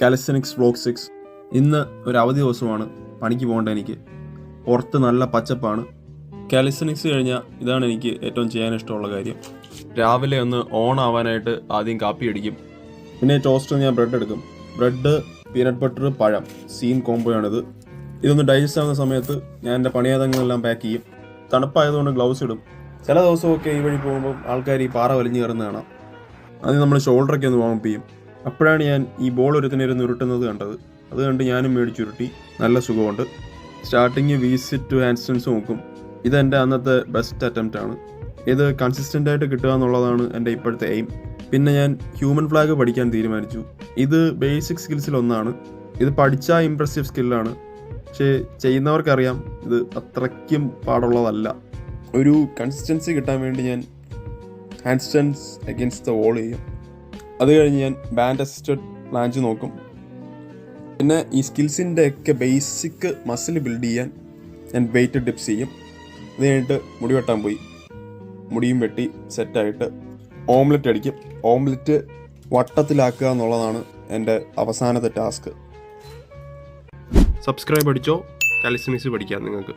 കാലിസ്റ്റനിക്സ് vlog 6. ഇന്ന് ഒരു അവധി ദിവസമാണ്, പണിക്ക് പോകേണ്ട എനിക്ക്. പുറത്ത് നല്ല പച്ചപ്പാണ്. കാലിസ്റ്റനിക്സ് കഴിഞ്ഞാൽ ഇതാണ് എനിക്ക് ഏറ്റവും ചെയ്യാൻ ഇഷ്ടമുള്ള കാര്യം. രാവിലെ ഒന്ന് ഓൺ ആവാനായിട്ട് ആദ്യം കാപ്പി അടിക്കും. പിന്നെ ടോസ്റ്റർ ഞാൻ ബ്രെഡ് എടുക്കും. ബ്രെഡ്, പീനട്ട് ബട്ടർ, പഴം, സീൻ കോംബോയാണിത്. ഇതൊന്ന് ഡൈജസ്റ്റ് ആവുന്ന സമയത്ത് ഞാൻ എൻ്റെ പണിയാതങ്ങളെല്ലാം പാക്ക് ചെയ്യും. തണുപ്പായതുകൊണ്ട് ഗ്ലൗസ് ഇടും. ചില ദിവസമൊക്കെ ഈ വഴി പോകുമ്പോൾ ആൾക്കാർ ഈ പാറ വലിഞ്ഞു കയറുന്ന കാണാം. ആദ്യം നമ്മൾ ഷോൾഡറൊക്കെ ഒന്ന് വാം ചെയ്യും. അപ്പോഴാണ് ഞാൻ ഈ ബോൾ ഒരുത്തിനിരുന്ന് ഉരുട്ടുന്നത് കണ്ടത്. അത് കണ്ട് ഞാനും മേടിച്ചുരുട്ടി. നല്ല സുഖമുണ്ട്. സ്റ്റാർട്ടിങ് വീസിറ്റ് ടു ഹാൻഡ് സ്റ്റാൻഡ്സ് നോക്കും. ഇതെൻ്റെ അന്നത്തെ ബെസ്റ്റ് അറ്റംപ്റ്റ് ആണ്. ഇത് കൺസിസ്റ്റൻ്റ് ആയിട്ട് കിട്ടുക എന്നുള്ളതാണ് എൻ്റെ ഇപ്പോഴത്തെ എയിം. പിന്നെ ഞാൻ ഹ്യൂമൻ ഫ്ലാഗ് പഠിക്കാൻ തീരുമാനിച്ചു. ഇത് ബേസിക് സ്കിൽസിലൊന്നാണ്. ഇത് പഠിച്ചാൽ ഇംപ്രസീവ് സ്കില്ലാണ്. പക്ഷേ ചെയ്യുന്നവർക്കറിയാം ഇത് അത്രയ്ക്കും പാടുള്ളതല്ല. ഒരു കൺസിസ്റ്റൻസി കിട്ടാൻ വേണ്ടി ഞാൻ hand stands against the wall ചെയ്യും. അത് കഴിഞ്ഞ് ഞാൻ ബാൻഡ് അസിസ്റ്റഡ് പ്ലാഞ്ച് നോക്കും. പിന്നെ ഈ സ്കിൽസിൻ്റെ ഒക്കെ ബേസിക് മസിൽ ബിൽഡ് ചെയ്യാൻ ഞാൻ വെയിറ്റ് ഡിപ്സ് ചെയ്യും. അത് കഴിഞ്ഞിട്ട് മുടി വെട്ടാൻ പോയി. മുടിയും വെട്ടി സെറ്റായിട്ട് ഓംലെറ്റ് അടിക്കും. ഓംലെറ്റ് വട്ടത്തിലാക്കുക എന്നുള്ളതാണ് എൻ്റെ അവസാനത്തെ ടാസ്ക്. സബ്സ്ക്രൈബ് അടിച്ചോ, കാലിസ്റ്റനിക്സ് പഠിക്കാം നിങ്ങൾക്ക്.